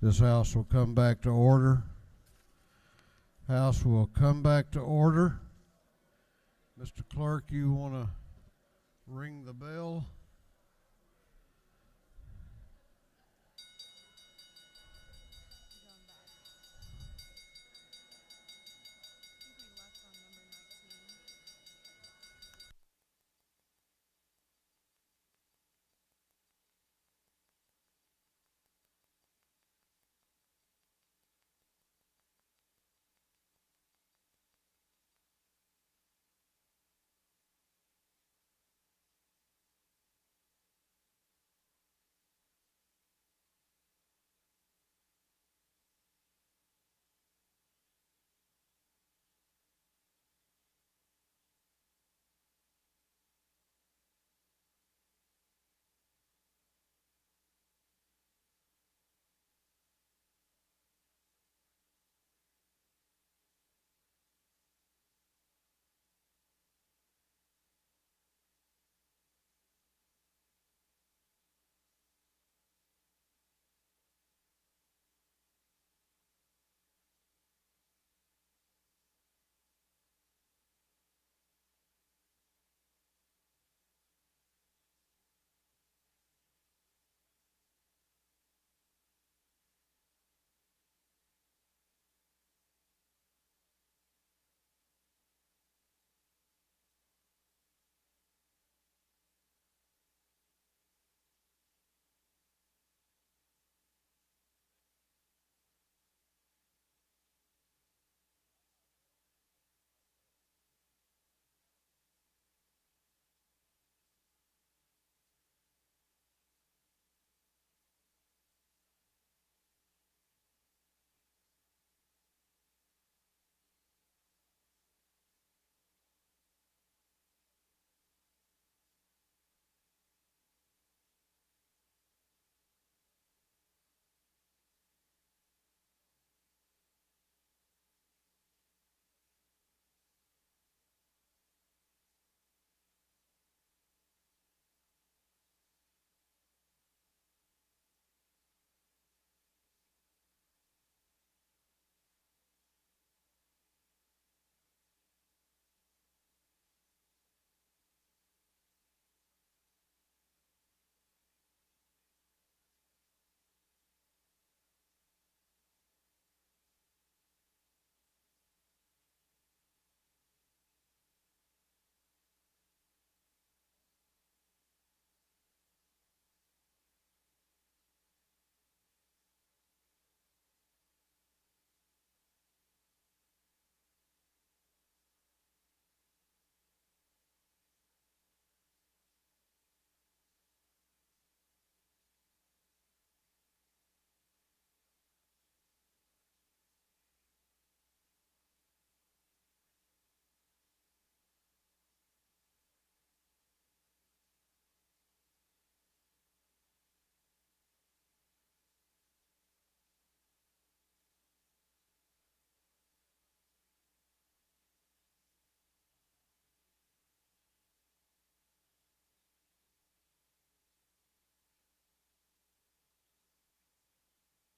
This House will come back to order. House will come back to order. Mr. Clerk, you want to ring the bell?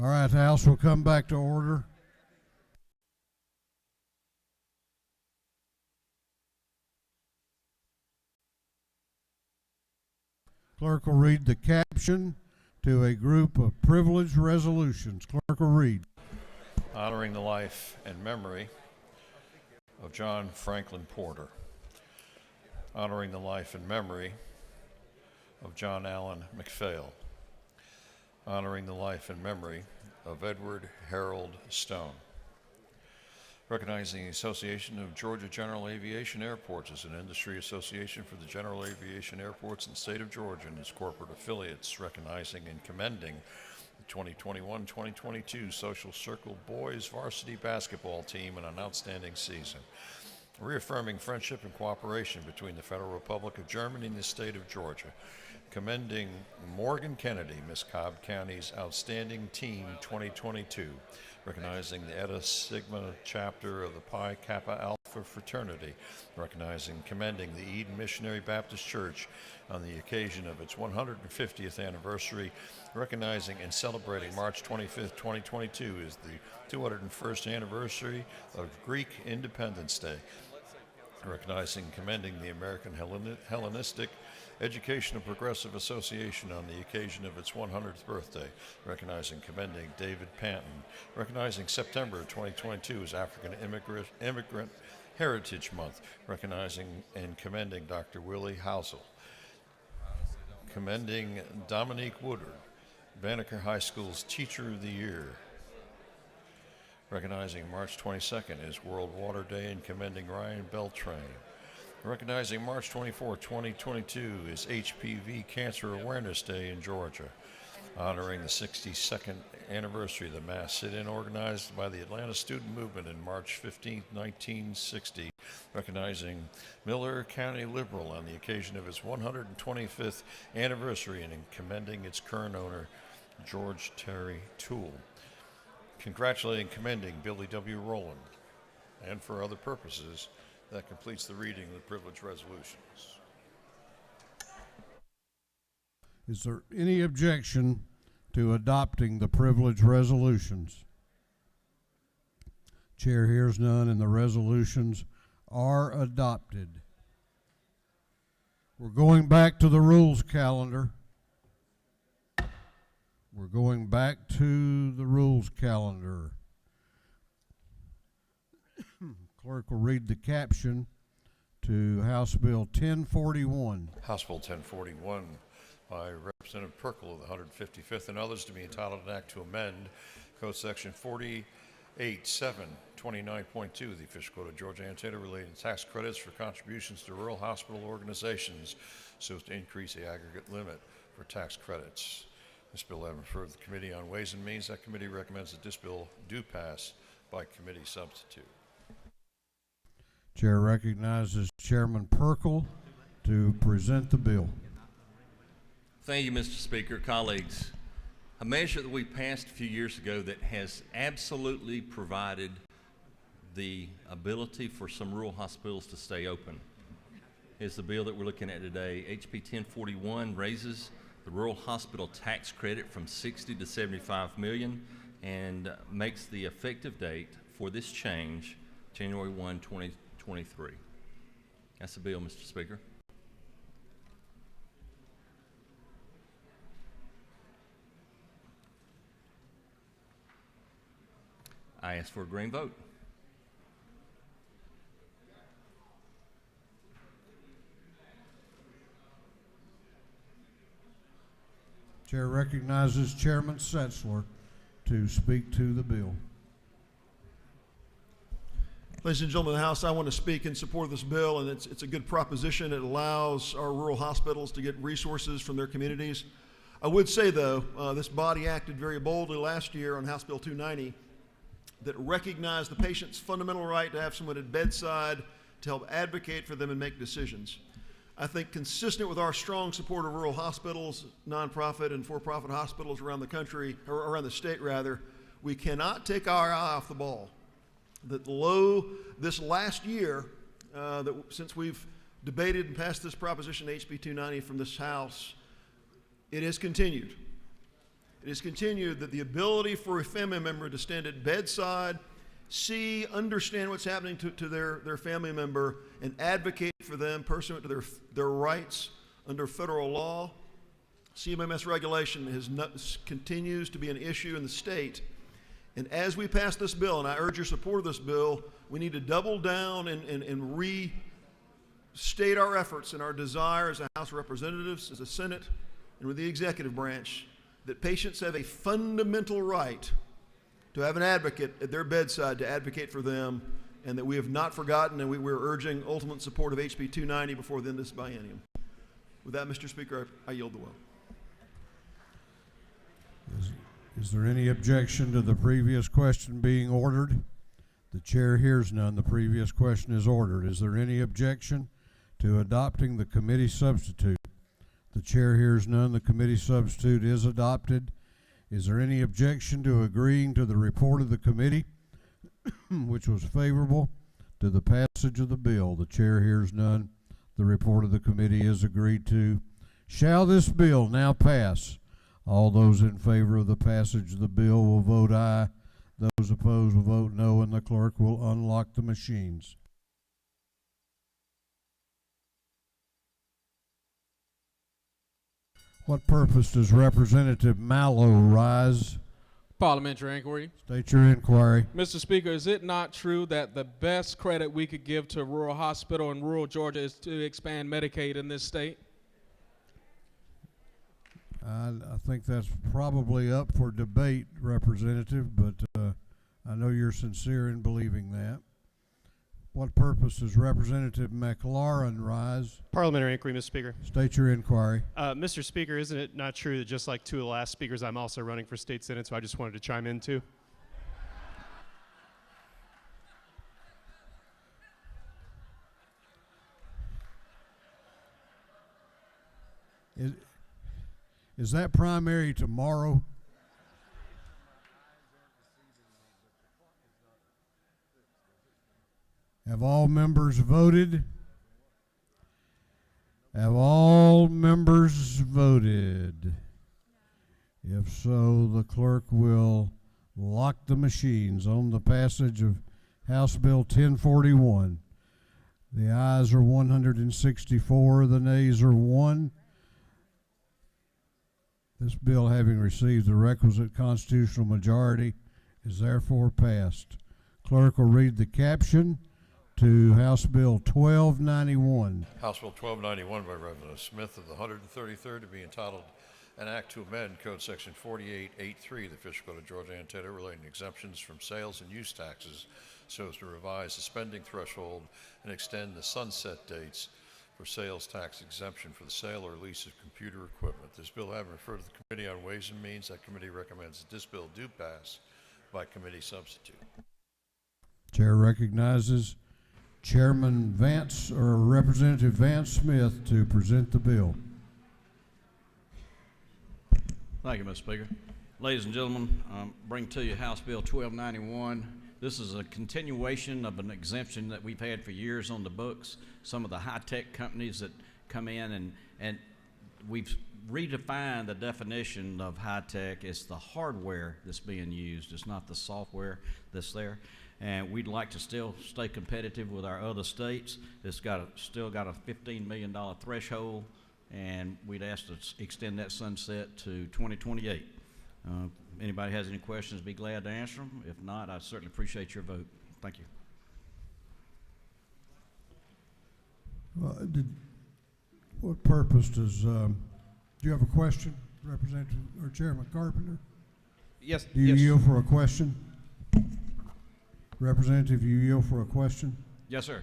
All right, House will come back to order. Clerk will read the caption to a group of privileged resolutions. Clerk will read. Honoring the life and memory of John Franklin Porter. Honoring the life and memory of John Allen McPhail. Honoring the life and memory of Edward Harold Stone. Recognizing the Association of Georgia General Aviation Airports as an industry association for the general aviation airports in the state of Georgia and its corporate affiliates. Recognizing and commending the 2021-2022 Social Circle Boys Varsity Basketball Team in an outstanding season. Reaffirming friendship and cooperation between the Federal Republic of Germany and the state of Georgia. Commending Morgan Kennedy, Miss Cobb County's Outstanding Team 2022. Recognizing the Eta Sigma chapter of the Pi Kappa Alpha for Fraternity, recognizing and commending the Eden Missionary Baptist Church on the occasion of its 150th anniversary, recognizing and celebrating March 25th, 2022 as the 201st anniversary of Greek Independence Day, recognizing and commending the American Hellenistic Educational Progressive Association on the occasion of its 100th birthday, recognizing and commending David Panton, recognizing September 2022 as African Immigrant Heritage Month, recognizing and commending Dr. Willie Housel, commending Dominique Woodard, Banneker High School's Teacher of the Year, recognizing March 22nd as World Water Day and commending Ryan Beltrain, recognizing March 24, 2022 is HPV Cancer Awareness Day in Georgia, honoring the 62nd anniversary of the mass sit-in organized by the Atlanta Student Movement in March 15, 1960, recognizing Miller County Liberal on the occasion of its 125th anniversary and commending its current owner, George Terry Toole, congratulating and commending Billy W. Rowland, and for other purposes. That completes the reading of the privilege resolutions. Is there any objection to adopting the privilege resolutions? Chair hears none, and the resolutions are adopted. We're going back to the rules calendar. We're going back to the rules calendar. Clerk will read the caption to House Bill 1041. House Bill 1041 by Representative Perkle of the 155th and others to be entitled an act to amend Code Section 48.729.2 of the Official Code of Georgia Annotated relating to tax credits for contributions to rural hospital organizations so as to increase the aggregate limit for tax credits. This bill having referred to the Committee on Ways and Means, that committee recommends that this bill do pass by committee substitute. Chair recognizes Chairman Perkle to present the bill. Thank you, Mr. Speaker. Colleagues, a measure that we passed a few years ago that has absolutely provided the ability for some rural hospitals to stay open is the bill that we're looking at today. HB 1041 raises the rural hospital tax credit from 60 to 75 million and makes the effective date for this change January 1, 2023. That's the bill, Mr. Speaker. I ask for a green vote. Chair recognizes Chairman Setzler to speak to the bill. Ladies and gentlemen of the House, I want to speak in support of this bill, and it's a good proposition. It allows our rural hospitals to get resources from their communities. I would say, though, this body acted very boldly last year on House Bill 290 that recognized the patient's fundamental right to have someone at bedside to help advocate for them and make decisions. I think consistent with our strong support of rural hospitals, nonprofit and for-profit hospitals around the country, or around the state rather, we cannot take our eye off the ball. That this last year, since we've debated and passed this proposition HB 290 from this House, it has continued. It has continued that the ability for a family member to stand at bedside, see, understand what's happening to their family member, and advocate for them pursuant to their rights under federal law. CMMS regulation continues to be an issue in the state. And as we pass this bill, and I urge your support of this bill, we need to double down and restate our efforts and our desire as a House of Representatives, as a Senate, and with the executive branch, that patients have a fundamental right to have an advocate at their bedside to advocate for them, and that we have not forgotten, and we're urging ultimate support of HB 290 before the end of this biennium. With that, Mr. Speaker, I yield the will. Is there any objection to the previous question being ordered? The chair hears none. The previous question is ordered. Is there any objection to adopting the committee substitute? The chair hears none. The committee substitute is adopted. Is there any objection to agreeing to the report of the committee, which was favorable? to the passage of the bill? The chair hears none. The report of the committee is agreed to. Shall this bill now pass? All those in favor of the passage of the bill will vote aye. Those opposed will vote no, and the clerk will unlock the machines. What purpose does Representative Mallow rise? Parliamentary inquiry. State your inquiry. Mr. Speaker, is it not true that the best credit we could give to a rural hospital in rural Georgia is to expand Medicaid in this state? I think that's probably up for debate, Representative, but I know you're sincere in believing that. What purpose does Representative McLaurin rise? Parliamentary inquiry, Mr. Speaker. State your inquiry. Mr. Speaker, isn't it not true that just like two of the last speakers, I'm also running for state senate, so I just wanted to chime in too? Is that primary tomorrow? Have all members voted? Have all members voted? If so, the clerk will lock the machines on the passage of House Bill 1041. The ayes are 164, the nays are 1. This bill, having received the requisite constitutional majority, is therefore passed. Clerk will read the caption to House Bill 1291. House Bill 1291 by Representative Smith of the 133rd to be entitled An Act to Amend Code Section 4883 of the Official Code of Georgia Antietam relating exemptions from sales and use taxes so as to revise the spending threshold and extend the sunset dates for sales tax exemption for the sale or lease of computer equipment. This bill having referred to the Committee on Ways and Means, that committee recommends that this bill do pass by committee substitute. Chair recognizes Chairman Vance, or Representative Vance Smith, to present the bill. Thank you, Mr. Speaker. Ladies and gentlemen, bring to you House Bill 1291. This is a continuation of an exemption that we've had for years on the books. Some of the high-tech companies that come in and we've redefined the definition of high-tech. It's the hardware that's being used. It's not the software that's there. And we'd like to still stay competitive with our other states. It's still got a $15 million threshold, and we'd ask to extend that sunset to 2028. Anybody has any questions, be glad to answer them. If not, I certainly appreciate your vote. Thank you. What purpose does, do you have a question, Representative or Chairman Carpenter? Yes. Do you yield for a question? Representative, you yield for a question? Yes, sir.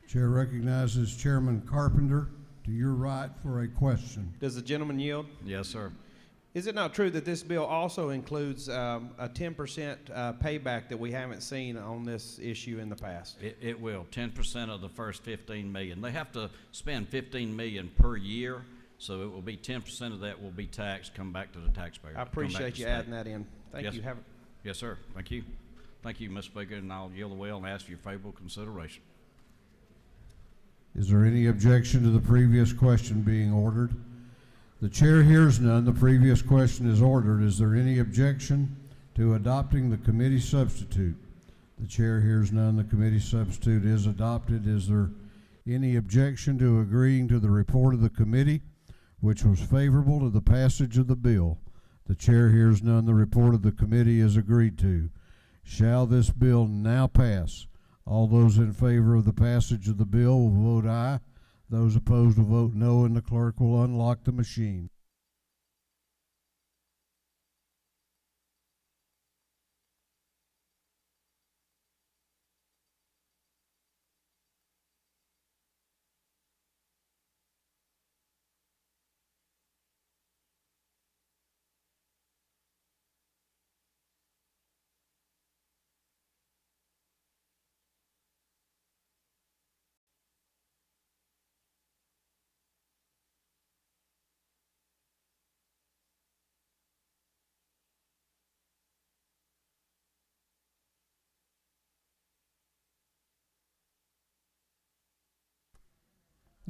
Chair recognizes Chairman Carpenter to your right for a question. Does the gentleman yield? Yes, sir. Is it not true that this bill also includes a 10% payback that we haven't seen on this issue in the past? It will. 10% of the first $15 million. They have to spend $15 million per year, so it will be 10% of that will be taxed, come back to the taxpayer. I appreciate you adding that in. Thank Yes. you. Yes, sir. Thank you. Thank you, Mr. Speaker, and I'll yield the will and ask for your favorable consideration. Is there any objection to the previous question being ordered? The chair hears none. The previous question is ordered. Is there any objection to adopting the committee substitute? The chair hears none. The committee substitute is adopted. Is there any objection to agreeing to the report of the committee, which was favorable to the passage of the bill? The chair hears none. The report of the committee is agreed to. Shall this bill now pass? All those in favor of the passage of the bill will vote aye. Those opposed will vote no, and the clerk will unlock the machine.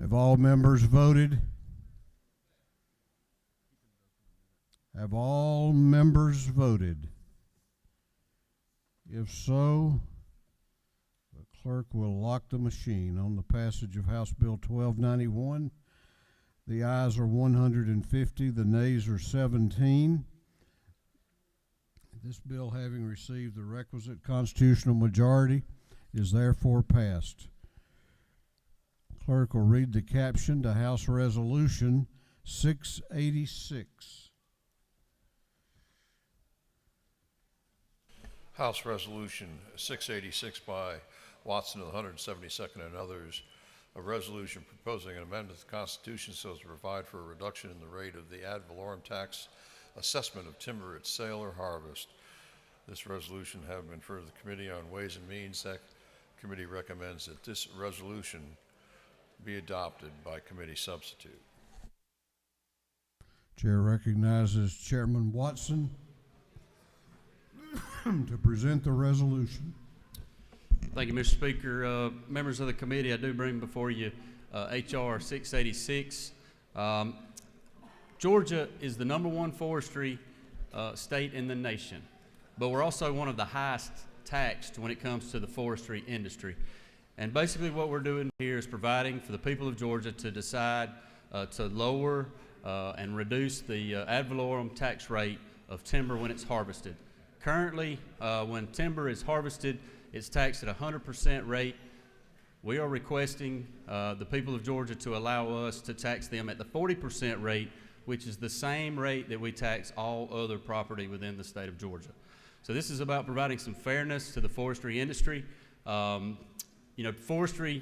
Have all members voted? Have all members voted? If so, the clerk will lock the machine on the passage of House Bill 1291. The ayes are 150, the nays are 17. This bill, having received the requisite constitutional majority, is therefore passed. Clerk will read the caption to House Resolution 686. House Resolution 686 by Watson of the 172nd and others, a resolution proposing an amendment to the Constitution so as to provide for a reduction in the rate of the ad valorem tax assessment of timber at sale or harvest. This resolution having been referred to the Committee on Ways and Means, that committee recommends that this resolution be adopted by committee substitute. Chair recognizes Chairman Watson to present the resolution. Thank you, Mr. Speaker. Members of the committee, I do bring before you H.R. 686. Georgia is the #1 forestry state in the nation, but we're also one of the highest taxed when it comes to the forestry industry. And basically what we're doing here is providing for the people of Georgia to decide to lower and reduce the ad valorem tax rate of timber when it's harvested. Currently, when timber is harvested, it's taxed at 100% rate. We are requesting the people of Georgia to allow us to tax them at the 40% rate, which is the same rate that we tax all other property within the state of Georgia. So this is about providing some fairness to the forestry industry. You know, forestry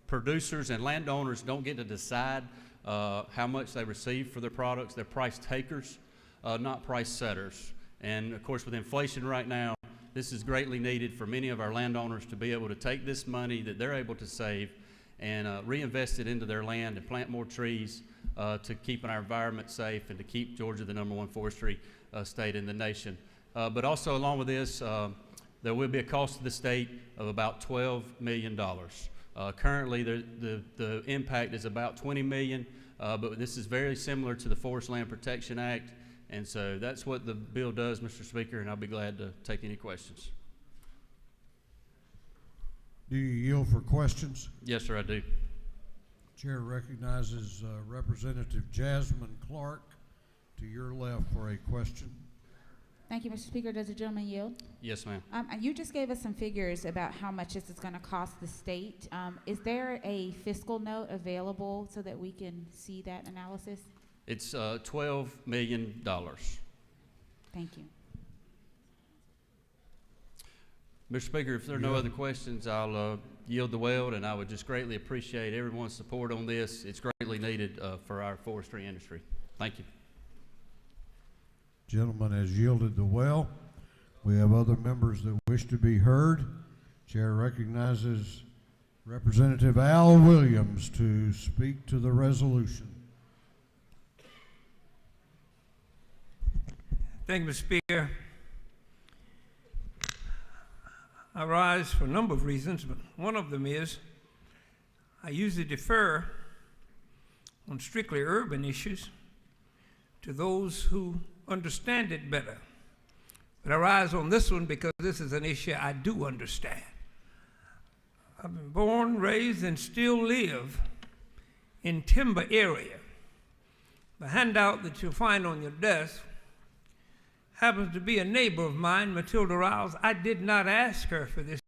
producers and landowners don't get to decide how much they receive for their products. They're price takers, not price setters. And of course, with inflation right now, this is greatly needed for many of our landowners to be able to take this money that they're able to save and reinvest it into their land and plant more trees to keep our environment safe and to keep Georgia the #1 forestry state in the nation. But also along with this, there will be a cost to the state of about $12 million. Currently, the impact is about $20 million, but this is very similar to the Forest Land Protection Act. And so that's what the bill does, Mr. Speaker, and I'll be glad to take any questions. Do you yield for questions? Yes, sir, I do. Chair recognizes Representative Jasmine Clark to your left for a question. Thank you, Mr. Speaker. Does the gentleman yield? Yes, ma'am. You just gave us some figures about how much this is going to cost the state. Is there a fiscal note available so that we can see that analysis? It's $12 million. Thank you. Mr. Speaker, if there are no other questions, I'll yield the weld, and I would just greatly appreciate everyone's support on this. It's greatly needed for our forestry industry. Thank you. Gentleman has yielded the well. We have other members that wish to be heard. Chair recognizes Representative Al Williams to speak to the resolution. Thank you, Mr. Speaker. I rise for a number of reasons, but one of them is I usually defer on strictly urban issues to those who understand it better. But I rise on this one because this is an issue I do understand. I've been born, raised, and still live in timber area. The handout that you'll find on your desk happens to be a neighbor of mine, Matilda Riles. I did not ask her for this